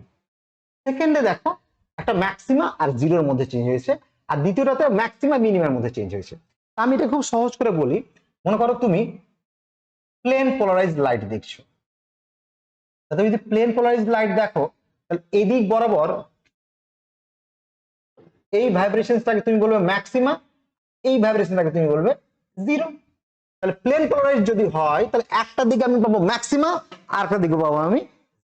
সেকেন্ডে দেখো একটা ম্যাক্সিমা আর জিরোর মধ্যে চেঞ্জ হয়েছে, আর দ্বিতীয়টাতে ম্যাক্সিমা মিনিমার মধ্যে চেঞ্জ হয়েছে। আমি এটা খুব সহজ করে বলি, মনে করো তুমি প্লেন পোলারাইজড লাইট দেখছো, তুমি যদি প্লেন পোলারাইজড লাইট দেখো, তাহলে এদিক বরাবর এই ভাইব্রেশনটাকে তুমি বলবে ম্যাক্সিমা, এই ভাইব্রেশনটাকে তুমি বলবে জিরো। তাহলে প্লেন পোলারাইজড যদি হয়, তাহলে একটা দিকে আমি পাবো ম্যাক্সিমা, আর একটা দিকে পাবো আমি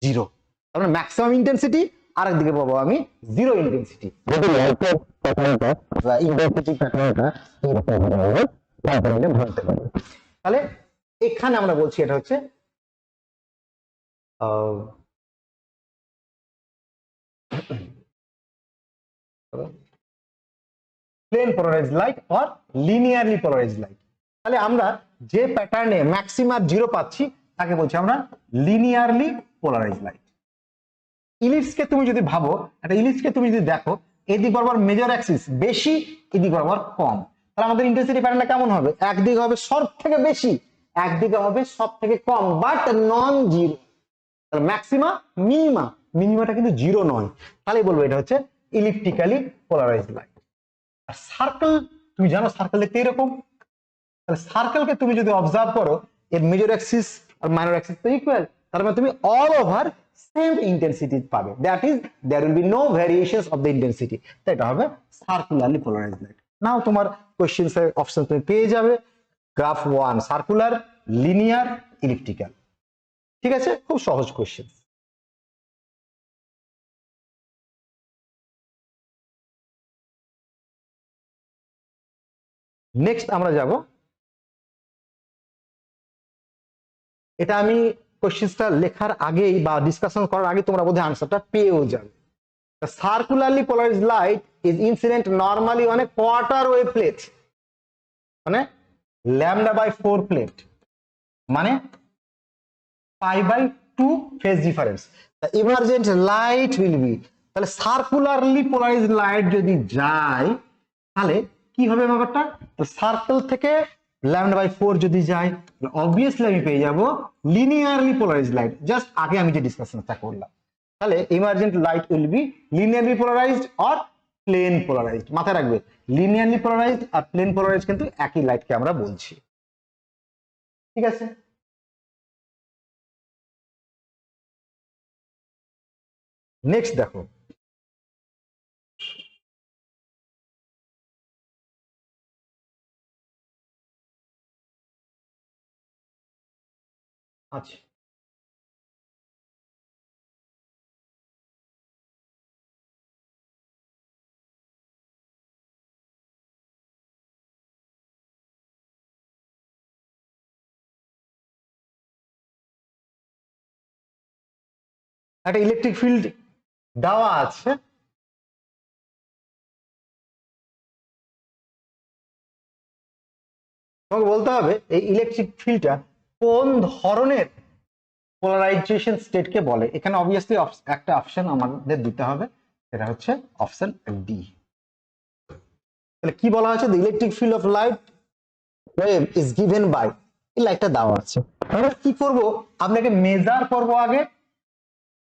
জিরো। তাহলে ম্যাক্সিমাম ইন্টেন্সিটি, আরেক দিকে পাবো আমি জিরো ইন্টেন্সিটি। যদি লাইটের প্যাটার্নটা বা ইন্টেন্সিটি প্যাটার্নটা এরকম হবে, তারপরে আমরা ধরতে পারি। তাহলে এখানে আমরা বলছি এটা হচ্ছে plane polarised light or linearly polarised light. তাহলে আমরা যে প্যাটার্নে ম্যাক্সিমা জিরো পাচ্ছি, তাকে বলছি আমরা লিনিয়ারলি পোলারাইজড লাইট। ইলিপসকে তুমি যদি ভাবো, একটা ইলিপসকে তুমি যদি দেখো, এদিক বরাবর মেজর অ্যাক্সিস বেশি, এদিক বরাবর কম, তাহলে আমাদের ইন্টেন্সিটি প্যাটার্নটা কেমন হবে? একদিকে হবে সব থেকে বেশি, একদিকে হবে সব থেকে কম, বাট নন জিরো। তাহলে ম্যাক্সিমা মিনিমাটা কিন্তু জিরো নয়, তাহলে বলবো এটা হচ্ছে ইলিপ্টিক্যালি পোলারাইজড লাইট। আর সার্কেল, তুমি জানো সার্কেল দেখতে এরকম, তাহলে সার্কেলকে তুমি যদি অবজার্ভ করো, এর মেজর অ্যাক্সিস আর মাইনর অ্যাক্সিস তো ইকুয়াল, তার মানে তুমি অল ওভার সেম ইন্টেন্সিটি পাবে, that is there will be no variations of the intensity. তো এটা হবে সার্কুলারলি পোলারাইজড লাইট। নাও তোমার কোশ্চেন্স এর অপশন তুমি পেয়ে যাবে, গ্রাফ 1 সার্কুলার, লিনিয়ার, ইলিপ্টিক্যাল। ঠিক আছে, খুব সহজ কোশ্চেন। নেক্সট আমরা যাব, এটা আমি কোশ্চেনটা লেখার আগেই বা ডিসকাশন করার আগে তোমরা বোধহয় আনসারটা পেয়েও যাবে। The circularly polarized light is incident normally on a quarter wave plate, মানে λ/4 প্লেট, মানে π/2 phase difference. The emergent light will be, তাহলে সার্কুলারলি পোলারাইজড লাইট যদি যায় তাহলে কি হবে ব্যাপারটা, তো সার্কেল থেকে λ/4 যদি যায় অবভিয়াসলি আমি পেয়ে যাব লিনিয়ারলি পোলারাইজড লাইট, জাস্ট আগে আমি যে ডিসকাশনটা করলাম। তাহলে emergent light will be linearly polarised or plane polarised. মাথায় রাখবে লিনিয়ারলি পোলারাইজড আর প্লেন পোলারাইজড কিন্তু একই লাইটকে আমরা বলছি। ঠিক আছে, নেক্সট দেখো, আচ্ছা একটা ইলেকট্রিক ফিল্ড দেওয়া আছে, তোমাকে বলতে হবে এই ইলেকট্রিক ফিল্ডটা কোন ধরনের পোলারাইজেশন স্টেটকে বলে। এখানে অবভিয়াসলি একটা অপশন আমাদের দিতে হবে, সেটা হচ্ছে অপশন ডি। তাহলে কি বলা হচ্ছে, the electric field of light wave is given by, এই লাইটটা দেওয়া আছে। আমরা কি করব, আপনাকে মেজার করব আগে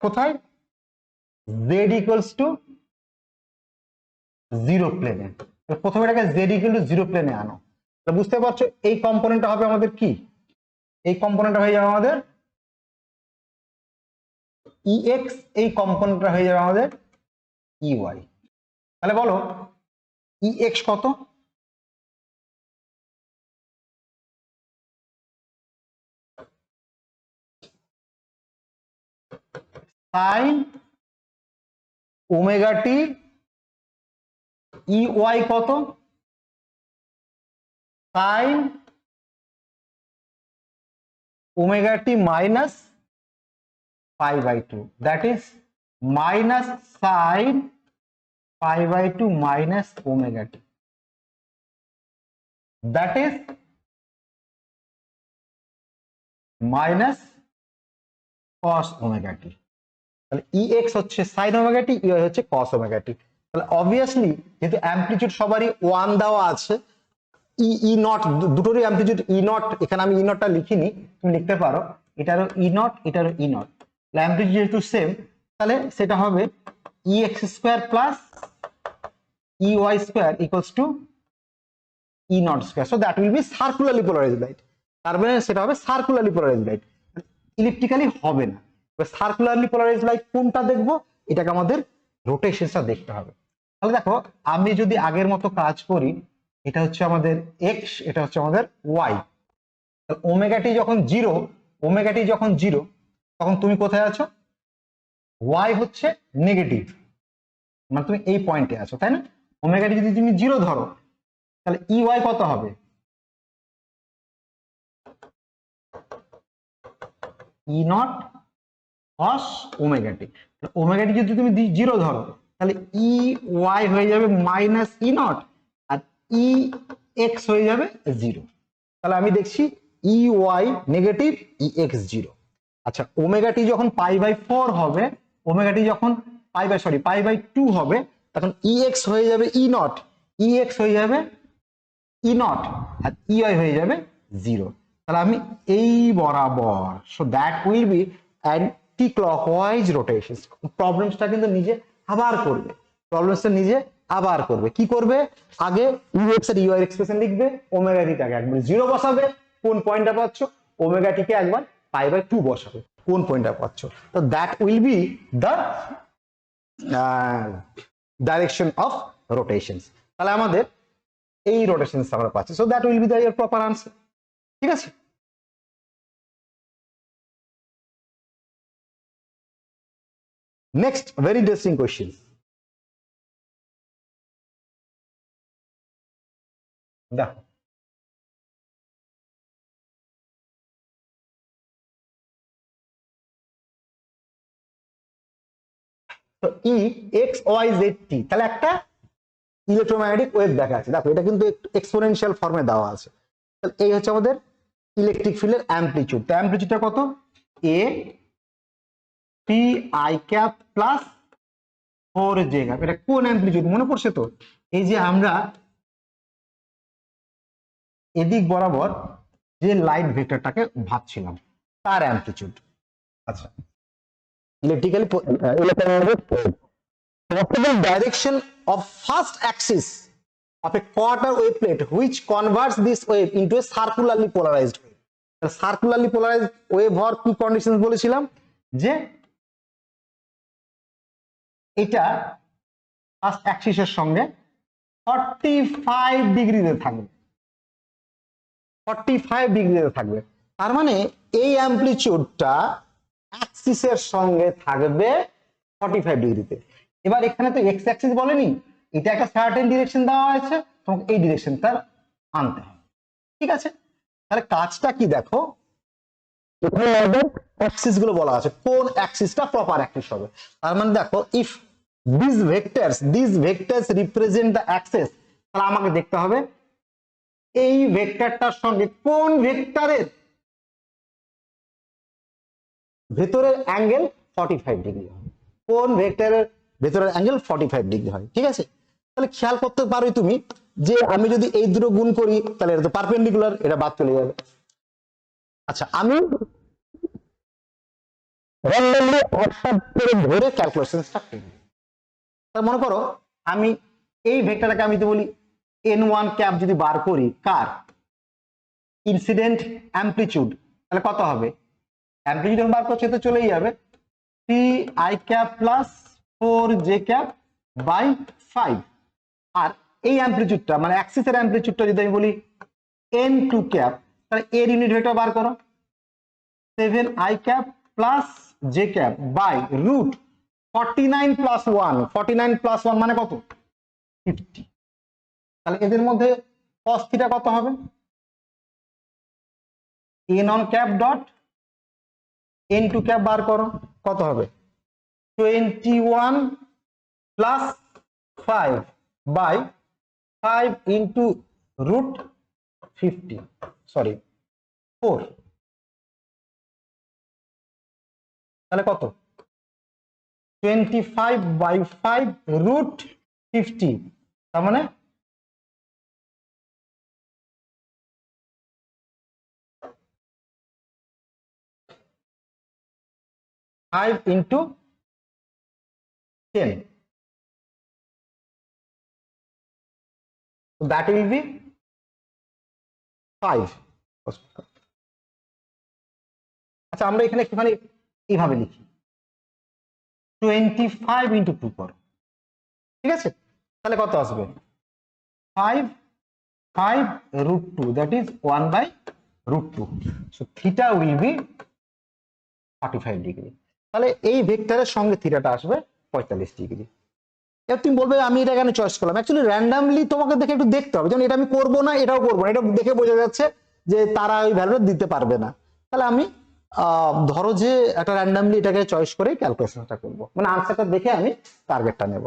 কোথায়, z ইকুয়ালস টু 0 প্লেনে। প্রথমে এটাকে z ইকুয়াল টু 0 প্লেনে আনো। বুঝতে পারছো এই কম্পোনেন্টটা হবে আমাদের কি, এই কম্পোনেন্টটা হয়ে যাবে আমাদের ex, এই কম্পোনেন্টটা হয়ে যাবে আমাদের ey। তাহলে বলো ex কত, sin ওমেগা টি, ey কত, sin omega T minus π/2, that is minus sin π/2 minus omega t, that is minus cos omega t। তাহলে ex হচ্ছে sin omega t, ey হচ্ছে cos omega t। তাহলে obviously যেহেতু amplitude সবারই 1 দেওয়া আছে, ই not দুটোরই অ্যামপ্লিটিউড ই নট, এখানে আমি ই নটটা লিখিনি, তুমি লিখতে পারো এটারও ই নট এটারও ই নট, অ্যামপ্লিটিউড যেহেতু সেম তাহলে সেটা হবে ex square plus ey square equals to E naught square, so that will be circularly polarized light. তার মানে সেটা হবে সার্কুলারলি পোলারাইজড লাইট, ইলিপ্টিক্যালি হবে না। সার্কুলারলি পোলারাইজড লাইট কোনটা দেখবো, এটাকে আমাদের রোটেশনটা দেখতে হবে। তাহলে দেখো আমি যদি আগের মতো কাজ করি, এটা হচ্ছে আমাদের x, এটা হচ্ছে আমাদের y। ওমেগা টি যখন 0, ওমেগা টি যখন 0 তখন তুমি কোথায় আছো, y হচ্ছে নেগেটিভ, মানে তুমি এই পয়েন্টে আছো, তাই না। ওমেগা টি যদি তুমি 0 ধরো তাহলে ey কত হবে, E naught cos omega T. Omega T যদি তুমি 0 ধরো তাহলে ey হয়ে যাবে মাইনাস ই নট, আর ই এক্স হয়ে যাবে 0। তাহলে আমি দেখছি ey নেগেটিভ, ই এক্স 0। আচ্ছা ওমেগা টি যখন π/4 হবে, ওমেগা টি যখন π/2 হবে, তখন ই এক্স হয়ে যাবে ই নট, ই এক্স হয়ে যাবে ই নট, আর ey হয়ে যাবে 0। তাহলে আমি এই বরাবর, so that will be anticlockwise rotation. প্রবলেমসটা কিন্তু নিজে আবার করবে, প্রবলেমসটা নিজে আবার করবে। কি করবে, আগে ex এর ey এর এক্সপ্রেশন লিখবে, ওমেগা টি টাকে একবার 0 বসাবে, কোন পয়েন্টটা পাচ্ছ, ওমেগা টি কে একবার π/2 বসাবে, কোন পয়েন্টটা পাচ্ছ। তো that will be the direction of rotations. তাহলে আমাদের এই রোটেশন আমরা পাচ্ছি। So that will be the proper answer. ঠিক আছে, নেক্সট ভেরি ইন্টারেস্টিং কোয়েশ্চেন। দেখো তো E X Y Z T, তাহলে একটা ইলেকট্রোম্যাগনেটিক ওয়েভ দেখা আছে। দেখো এটা কিন্তু এক্সপোনেনশিয়াল ফর্মে দেওয়া আছে। তাহলে এই হচ্ছে আমাদের ইলেকট্রিক ফিল্ডের অ্যাম্পলিটিউড। তো অ্যাম্পলিটিউডটা কত? A P I cap plus 4 J cap. এটা কোন অ্যাম্পলিটিউড মনে পড়ছে তো? এই যে আমরা এদিক বরাবর যে লাইট ভেক্টরটাকে ভাবছিলাম তার অ্যাম্পলিটিউড। আচ্ছা, electrically possible direction of first axis of a quarter wave plate which converts this wave into a circularly polarized wave. Circularly polarized wave হওয়ার কি কন্ডিশন বলেছিলাম? যে এটা ফার্স্ট অ্যাক্সিসের সঙ্গে 45 ডিগ্রিতে থাকবে, 45 ডিগ্রিতে থাকবে। তার মানে এই অ্যাম্পলিটিউডটা অ্যাক্সিসের সঙ্গে থাকবে 45 ডিগ্রিতে। এবার এখানে তো এক্স অ্যাক্সিস বলেনি, এটা একটা সার্টেন ডিরেকশন দেওয়া হয়েছে, তোমাকে এই ডিরেকশনটা আনতে হবে। ঠিক আছে, তাহলে কাজটা কি দেখো, এখানে অ্যাক্সিস গুলো বলা আছে, কোন অ্যাক্সিসটা প্রপার অ্যাক্সিস হবে। তার মানে দেখো if this vectors represent the Axis, তাহলে আমাকে দেখতে হবে এই ভেক্টরটার সঙ্গে কোন ভেক্টরের ভেতরের অ্যাঙ্গেল 45 ডিগ্রি হয়, কোন ভেক্টরের ভেতরের অ্যাঙ্গেল 45 ডিগ্রি হয়। ঠিক আছে, তাহলে খেয়াল করতে পারো তুমি যে আমি যদি এই দুটো গুণ করি তাহলে এটা তো পারপেন্ডিকুলার, এটা বাদ চলে যাবে। আচ্ছা, আমি র্যান্ডমলি একটা করে ধরে ক্যালকুলেশনটা করি। তার মনে করো আমি এই ভেক্টরটাকে আমি যদি বলি n1 ক্যাপ যদি বার করি কার ইনসিডেন্ট অ্যাম্পলিটিউড, তাহলে কত হবে? অ্যাম্পলিটিউড বার করছে তো চলেই যাবে 3i cap plus 4j cap by 5। আর এই অ্যাম্পলিটিউডটা মানে অ্যাক্সিসের অ্যাম্পলিটিউডটা যদি আমি বলি n2 ক্যাপ, তাহলে এর ইউনিট ভেক্টর বার করো 7i cap plus j cap by root 49 plus 1, 49 plus 1 মানে কত? 50। তাহলে এদের মধ্যে cos থিটা কত হবে? n1 cap dot n2 cap বার করো, কত হবে? 21 plus 5 by 5 into root 50, sorry 4, তাহলে কত? 25 বাই 5 রুট 50, তার মানে 5 into 10, so that will be 5। আচ্ছা, আমরা এখানে একটুখানি এইভাবে লিখি 25 ইন্টু 2 করো। ঠিক আছে, তাহলে কত আসবে? 5 root 2, that is 1 by root 2। So theta will be 45 degree. তাহলে এই ভেক্টরের সঙ্গে থিটাটা আসবে 45 ডিগ্রি। এবার তুমি বলবে আমি এটা কেন চয়েস করলাম? অ্যাকচুয়ালি র্যান্ডামলি তোমাকে দেখে একটু দেখতে হবে, যেমন এটা আমি করবো না এটাও করবো না, এটা দেখে বোঝা যাচ্ছে যে তারা ওই ভ্যালুটা দিতে পারবে না। তাহলে আমি ধরো যে একটা র্যান্ডামলি এটাকে চয়েস করে ক্যালকুলেশনটা করবো, মানে আনসারটা দেখে আমি টার্গেটটা নেব।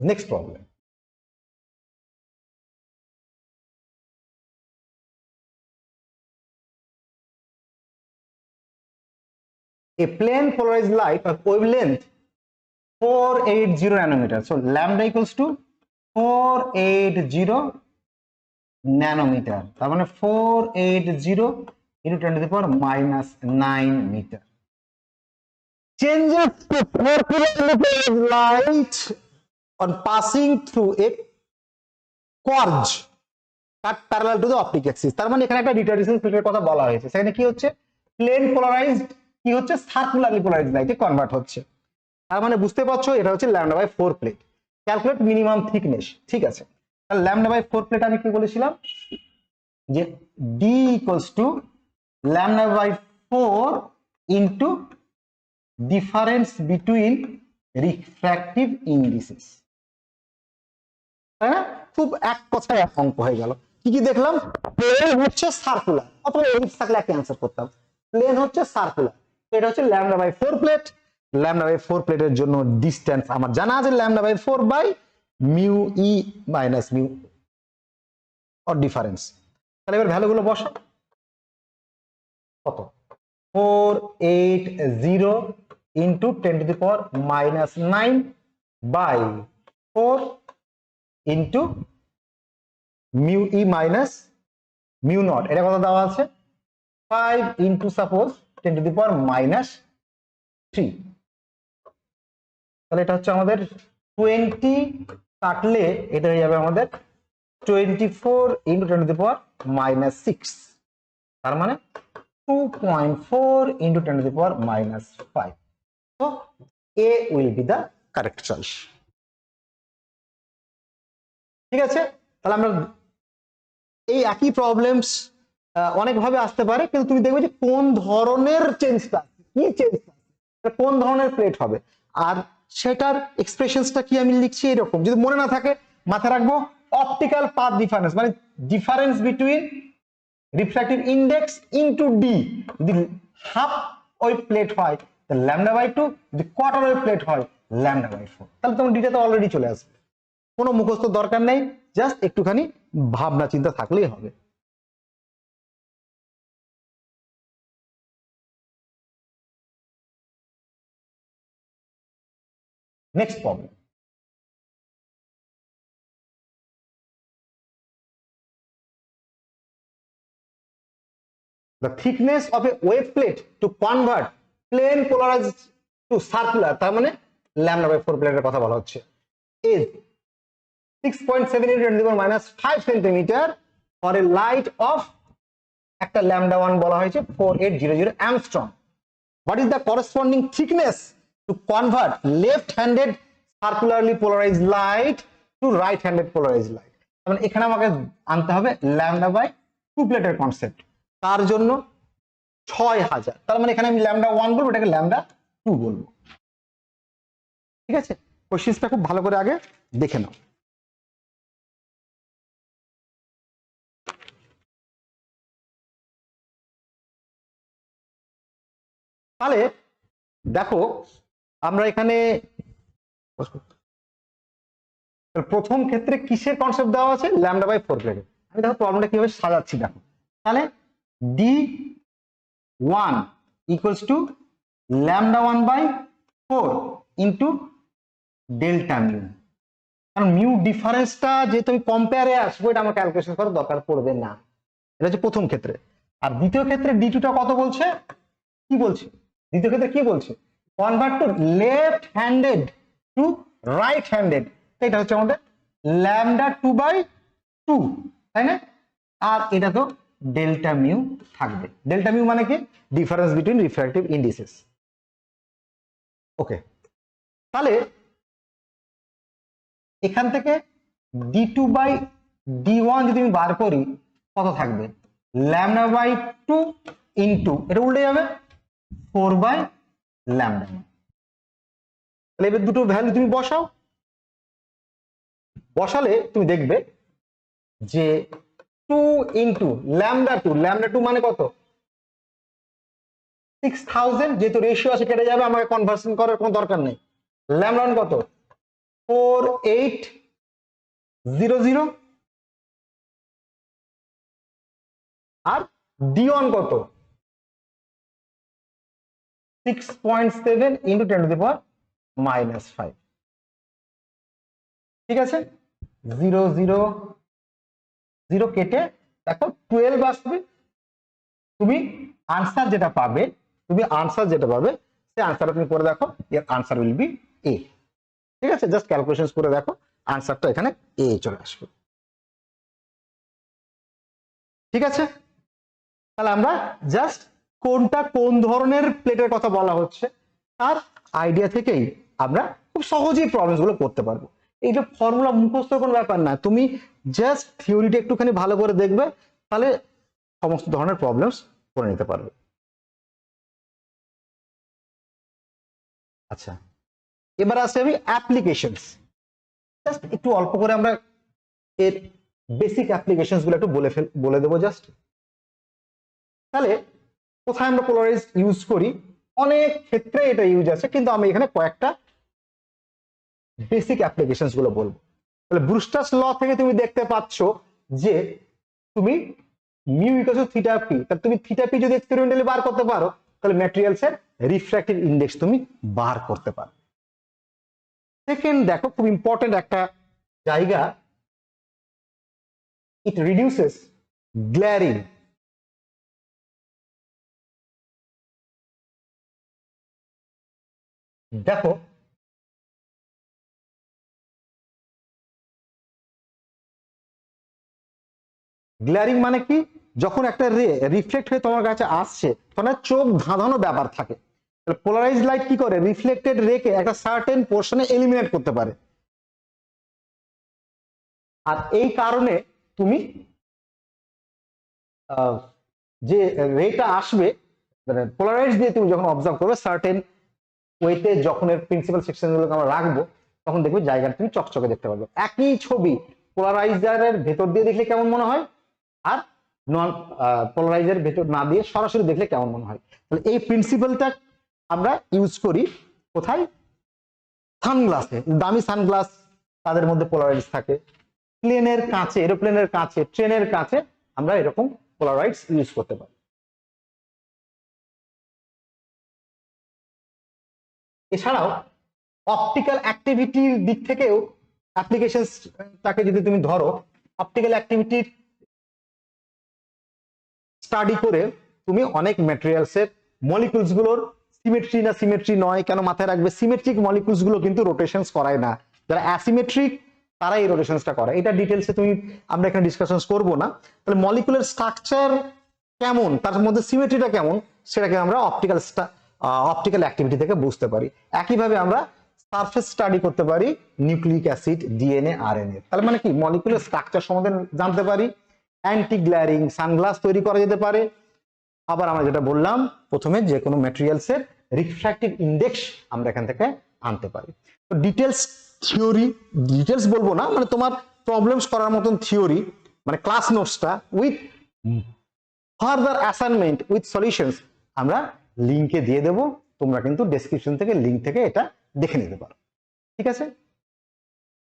Next problem, a plane polarized light of wavelength 480 nanometer, so lambda equals to 480 nanometer, তার মানে 480 into 10 to the power minus 9 meter changes to 4 kilometers light on passing through a quartz cut parallel to the optic axis। তার মানে এখানে একটা determination ফিল্ডের কথা বলা হয়েছে, সেখানে কি হচ্ছে? প্লেন পোলারাইজড কি হচ্ছে, সার্কুলারলি পোলারাইজড লাইটে কনভার্ট হচ্ছে। তার মানে বুঝতে পারছো এটা হচ্ছে λ/4 প্লেট। ক্যালকুলেট মিনিমাম থিকনেস, ঠিক আছে। তাহলে λ/4 প্লেট আমি কি বলেছিলাম যে d equals to λ/4 into difference between refractive indices. হ্যাঁ, খুব এক কথায় এক অঙ্ক হয়ে গেল। কি কি দেখলাম, প্লেন হচ্ছে সার্কুলার, অথবা এলিপস থাকলে একটা অ্যান্সার করতাম। প্লেন হচ্ছে সার্কুলার, এটা হচ্ছে λ/4 প্লেট। λ/4 প্লেটের জন্য ডিসটেন্স আমার জানা আছে λ/4 by mu E minus mu or difference. তাহলে এবার ভ্যালুগুলো বসো, কত 480 into 10⁻⁻9 by 4 into mu E minus mu naught, এটা কত দেওয়া আছে 5 ইন্টু সাপোজ 10⁻⁻3। তাহলে এটা হচ্ছে আমাদের 20 কাটলে এটা হয়ে যাবে আমাদের 24 ইন্টু 10⁻⁻6, তার মানে 2.4 into 10⁻⁻5। So A will be the correct choice. ঠিক আছে, তাহলে আমরা এই একই প্রবলেমস অনেকভাবে আসতে পারে, কিন্তু তুমি দেখবে যে কোন ধরনের চেঞ্জটা, কি চেঞ্জটা, কোন ধরনের প্লেট হবে, আর সেটার এক্সপ্রেশনসটা কি আমি লিখছি এরকম। যদি মনে না থাকে মাথায় রাখবো অপটিক্যাল পাথ ডিফারেন্স, মানে difference between refractive index into D. যদি হাফ ওয়েভ প্লেট হয় তাহলে λ/2, যদি কোয়ার্টার ওয়েভ প্লেট হয় λ/4। তাহলে তোমার ডিটা তো অলরেডি চলে আসবে, কোনো মুখস্থ দরকার নেই, জাস্ট একটুখানি ভাবনা চিন্তা থাকলেই হবে। Next problem, the thickness of a wave plate to convert plane polarized to circular, তার মানে λ/4 প্লেটের কথা বলা হচ্ছে, is 6.7 into 10⁻⁻5 centimetre for a light of একটা λ1 বলা হয়েছে 4800 angstrom. What is the corresponding thickness to convert left-handed circularly polarized light to right-handed polarized light? মানে এখানে আমাকে আনতে হবে λ/2 প্লেটের কনসেপ্ট, তার জন্য 6000, তার মানে এখানে আমি λ1 বলবো, এটাকে λ2 বলবো। ঠিক আছে, কোশ্চেনটা খুব ভালো করে আগে দেখে নাও। তাহলে দেখো আমরা এখানে প্রথম ক্ষেত্রে কিসের কনসেপ্ট দেওয়া আছে, λ/4 প্লেটে। আমি দেখো প্রবলেমটা কিভাবে সাজাচ্ছি দেখো। তাহলে d1 equals to λ1/4 into delta mu, কারণ মিউ ডিফারেন্সটা যেহেতু আমি কম্পেয়ারে আসবো, এটা আমার ক্যালকুলেশন করার দরকার পড়বে না। এটা হচ্ছে প্রথম ক্ষেত্রে। আর দ্বিতীয় ক্ষেত্রে d2টা কত বলছে, কি বলছে দ্বিতীয় ক্ষেত্রে কি বলছে, convert to left handed to right handed, এটা হচ্ছে আমাদের λ2/2, তাই না। আর এটা তো ডেল্টা মিউ থাকবে। ডেল্টা মিউ মানে কি, difference between refractive indices. Okay, তাহলে এখান থেকে d2/d1 যদি আমি বার করি কত থাকবে, λ/2 ইন্টু এটা উল্টে যাবে 4/λ। তাহলে এবার দুটো ভ্যালু তুমি বসাও, বসালে তুমি দেখবে যে 2 ইন্টু λ2 মানে কত 6000, যেহেতু রেশিও আছে কেটে যাবে, আমাকে কনভার্সন করার কোনো দরকার নেই। λ1 কত 4800, আর d1 কত 6.7 ইন্টু 10⁻⁻5। ঠিক আছে, 0 0 0 কেটে দেখো 12 আসবে। তুমি আনসার যেটা পাবে, সেই আনসারটা তুমি করে দেখো, এর আনসার উইল বি এ। ঠিক আছে, জাস্ট ক্যালকুলেশন করে দেখো, আনসারটা এখানে এ চলে আসবে। ঠিক আছে, তাহলে আমরা জাস্ট কোনটা কোন ধরনের প্লেটের কথা বলা হচ্ছে তার আইডিয়া থেকেই আমরা খুব সহজেই প্রবলেমস গুলো করতে পারবো। এইটা ফর্মুলা মুখস্থ কোনো ব্যাপার না, তুমি জাস্ট থিওরিটা একটুখানি ভালো করে দেখবে, তাহলে সমস্ত ধরনের প্রবলেমস করে নিতে পারবে। আচ্ছা, এবার আসে আমি অ্যাপ্লিকেশনস। জাস্ট একটু অল্প করে আমরা এর বেসিক অ্যাপ্লিকেশনস গুলো একটু বলে দেবো জাস্ট। তাহলে কোথায় আমরা পোলারাইজ ইউজ করি, অনেক ক্ষেত্রে এটা ইউজ আছে, কিন্তু আমি এখানে কয়েকটা বেসিক অ্যাপ্লিকেশনস গুলো বলবো। তাহলে ব্রুস্টার্স ল থেকে তুমি দেখতে পাচ্ছ যে তুমি mu equal to theta P, তাহলে তুমি থিটা পি যদি এক্সপেরিমেন্টালি বার করতে পারো, তাহলে ম্যাটেরিয়ালস এর রিফ্র্যাক্টিভ ইনডেক্স তুমি বার করতে পারো। সেকেন্ড দেখো, খুব ইম্পর্টেন্ট একটা জায়গা, ইট রিডিউসেস গ্ল্যারিং। দেখো গ্ল্যারিং মানে কি, যখন একটা রে রিফ্লেক্ট হয়ে তোমার কাছে আসছে তখন চোখ ধাঁধানো ব্যাপার থাকে। পোলারাইজ লাইট কি করে, রিফ্লেক্টেড রেকে একটা সার্টেন পোর্শনে এলিমিনেট করতে পারে, আর এই কারণে তুমি যে রেটা আসবে মানে পোলারাইজ দিয়ে তুমি যখন অবজার্ভ করবে সার্টেন ওয়েতে, যখন এর প্রিন্সিপাল সেকশন গুলোকে আমরা রাখবো তখন দেখবে জায়গাটা তুমি চকচকে দেখতে পারবে। একই ছবি পোলারাইজারের ভেতর দিয়ে দেখলে কেমন মনে হয়, আর নন পোলারাইজারের ভেতর না দিয়ে সরাসরি দেখলে কেমন মনে হয়। তাহলে এই প্রিন্সিপালটা আমরা ইউজ করি কোথায়, সানগ্লাসে। দামি সানগ্লাস তাদের মধ্যে পোলারাইজ থাকে, প্লেনের কাছে, এরোপ্লেনের কাছে, ট্রেনের কাছে আমরা এরকম পোলারাইডস ইউজ করতে পারি। এছাড়াও অপটিক্যাল অ্যাক্টিভিটির দিক থেকেও অ্যাপ্লিকেশনটাকে যদি তুমি ধরো, অপটিক্যাল অ্যাক্টিভিটির স্টাডি করে তুমি অনেক ম্যাটেরিয়ালসের মলিকুলস গুলোর সিমেট্রি না সিমেট্রি নয়, কেন মাথায় রাখবে সিমেট্রিক মলিকুলস গুলো কিন্তু রোটেশনস করায় না, যারা অ্যাসিমেট্রিক তারা এই রোটেশনসটা করে। এটা ডিটেলসে তুমি আমরা এখানে ডিসকাশন করব না। তাহলে মলিকুলার স্ট্রাকচার কেমন, তার মধ্যে সিমেট্রিটা কেমন, সেটাকে আমরা অপটিক্যাল অ্যাক্টিভিটি থেকে বুঝতে পারি। একইভাবে আমরা সারফেস স্টাডি করতে পারি নিউক্লিক অ্যাসিড, ডিএনএ, আরএনএ। তাহলে মানে কি মলিকুলার স্ট্রাকচার সম্বন্ধে জানতে পারি, অ্যান্টি গ্ল্যারিং সানগ্লাস তৈরি করা যেতে পারে। আবার আমরা যেটা বললাম প্রথমে, যে কোনো ম্যাটেরিয়ালস এর রিফ্র্যাক্টিভ ইনডেক্স আমরা এখান থেকে আনতে পারি। তো ডিটেলস থিওরি, ডিটেলস বলবো না, মানে তোমার প্রবলেমস করার মতন থিওরি, মানে ক্লাস নোটসটা with further assignment with solutions আমরা লিংকে দিয়ে দেবো, তোমরা কিন্তু ডেসক্রিপশন থেকে লিংক থেকে এটা দেখে নিতে পারো। ঠিক আছে।